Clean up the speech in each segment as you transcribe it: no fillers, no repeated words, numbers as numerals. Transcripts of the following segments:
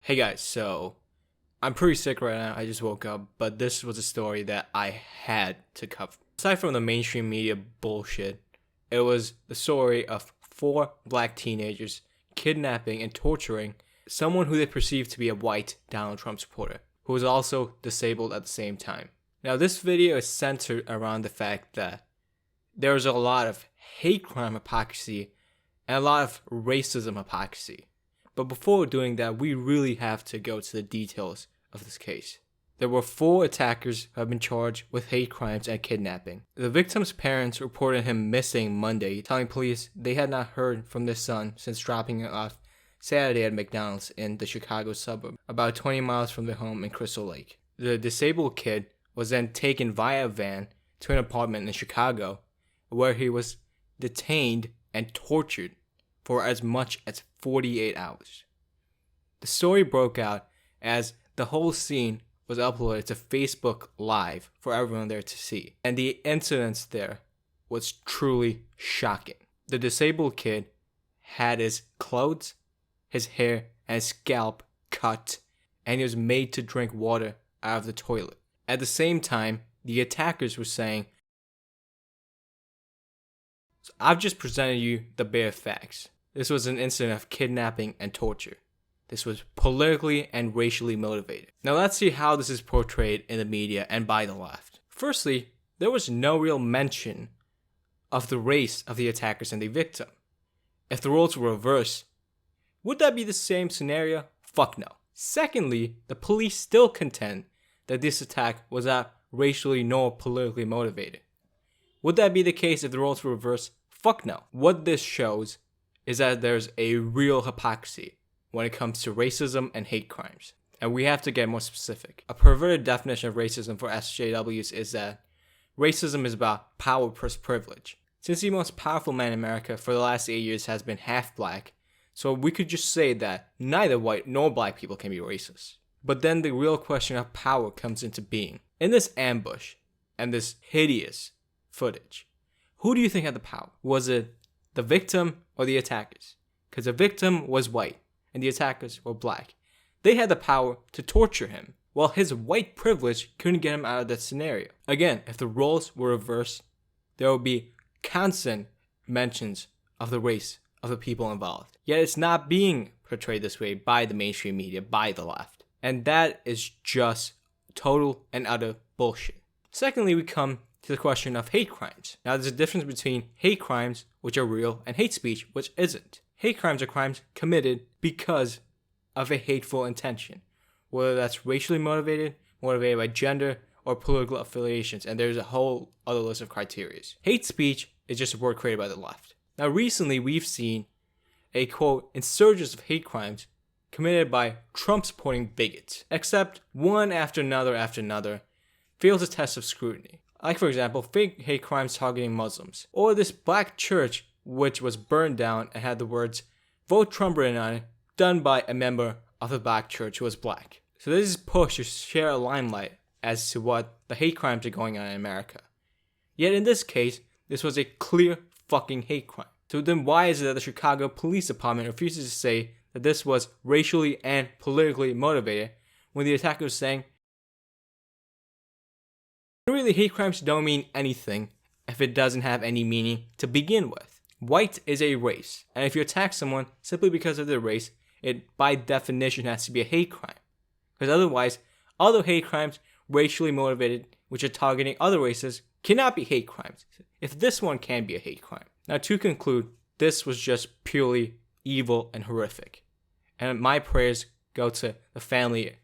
Hey guys, so I'm pretty sick right now. I just woke up, but this was a story that I had to cover. Aside from the mainstream media bullshit, it was the story of 4 black teenagers kidnapping and torturing someone who they perceived to be a white Donald Trump supporter, who was also disabled at the same time. Now, this video is centered around the fact that there's a lot of hate crime hypocrisy and a lot of racism hypocrisy. But before doing that, we really have to go to the details of this case. There were 4 attackers who have been charged with hate crimes and kidnapping. The victim's parents reported him missing Monday, telling police they had not heard from their son since dropping him off Saturday at McDonald's in the Chicago suburb, about 20 miles from their home in Crystal Lake. The disabled kid was then taken via van to an apartment in Chicago, where he was detained and tortured for as much as 48 hours. The story broke out as the whole scene was uploaded to Facebook Live for everyone there to see, and the incidents there was truly shocking. The disabled kid had his clothes, his hair, and his scalp cut, and he was made to drink water out of the toilet. At the same time, the attackers were saying, "So I've just presented you the bare facts. This was an incident of kidnapping and torture. This was politically and racially motivated." Now let's see how this is portrayed in the media and by the left. Firstly, there was no real mention of the race of the attackers and the victim. If the roles were reversed, would that be the same scenario? Fuck no. Secondly, the police still contend that this attack was not racially nor politically motivated. Would that be the case if the roles were reversed? Fuck no. What this shows is that there's a real hypocrisy when it comes to racism and hate crimes. And we have to get more specific. A perverted definition of racism for SJWs is that racism is about power plus privilege. Since the most powerful man in America for the last 8 years has been half black, so we could just say that neither white nor black people can be racist. But then the real question of power comes into being. In this ambush and this hideous footage, who do you think had the power? Was it the victim or the attackers? Because the victim was white and the attackers were black. They had the power to torture him, while his white privilege couldn't get him out of that scenario. Again, if the roles were reversed, there would be constant mentions of the race of the people involved. Yet it's not being portrayed this way by the mainstream media, by the left. And that is just total and utter bullshit. Secondly, we come to the question of hate crimes. Now, there's a difference between hate crimes, which are real, and hate speech, which isn't. Hate crimes are crimes committed because of a hateful intention, whether that's racially motivated by gender, or political affiliations, and there's a whole other list of criteria. Hate speech is just a word created by the left. Now, recently, we've seen a, quote, insurgence of hate crimes committed by Trump-supporting bigots, except one after another fails the test of scrutiny. Like, for example, fake hate crimes targeting Muslims, or this black church which was burned down and had the words, "Vote Trump" written on it, done by a member of the black church who was black. So this is pushed to share a limelight as to what the hate crimes are going on in America. Yet in this case, this was a clear fucking hate crime. So then why is it that the Chicago Police Department refuses to say that this was racially and politically motivated when the attacker was saying, really, hate crimes don't mean anything if it doesn't have any meaning to begin with. White is a race, and if you attack someone simply because of their race, it by definition has to be a hate crime. Because otherwise, other hate crimes, racially motivated, which are targeting other races, cannot be hate crimes, if this one can be a hate crime. Now, to conclude, this was just purely evil and horrific. And my prayers go to the family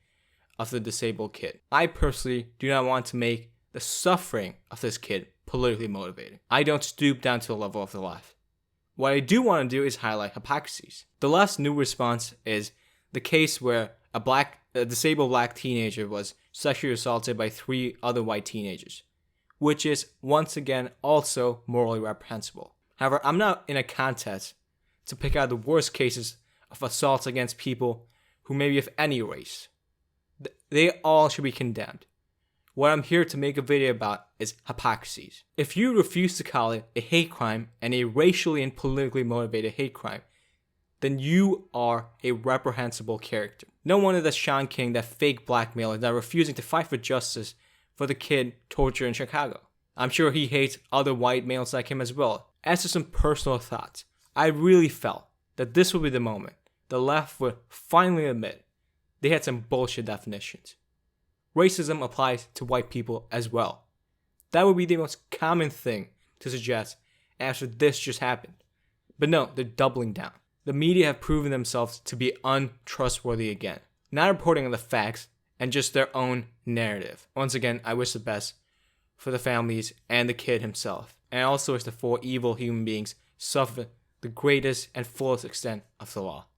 of the disabled kid. I personally do not want to make the suffering of this kid politically motivated. I don't stoop down to the level of the left. What I do want to do is highlight hypocrisies. The left's new response is the case where a disabled black teenager was sexually assaulted by 3 other white teenagers, which is once again also morally reprehensible. However, I'm not in a contest to pick out the worst cases of assaults against people who may be of any race. They all should be condemned. What I'm here to make a video about is hypocrisies. If you refuse to call it a hate crime and a racially and politically motivated hate crime, then you are a reprehensible character. No wonder that Sean King, that fake blackmailer, is now refusing to fight for justice for the kid tortured in Chicago. I'm sure he hates other white males like him as well. As to some personal thoughts, I really felt that this would be the moment the left would finally admit they had some bullshit definitions. Racism applies to white people as well. That would be the most common thing to suggest after this just happened. But no, they're doubling down. The media have proven themselves to be untrustworthy again, not reporting on the facts and just their own narrative. Once again, I wish the best for the families and the kid himself, and I also wish the four evil human beings suffer the greatest and fullest extent of the law.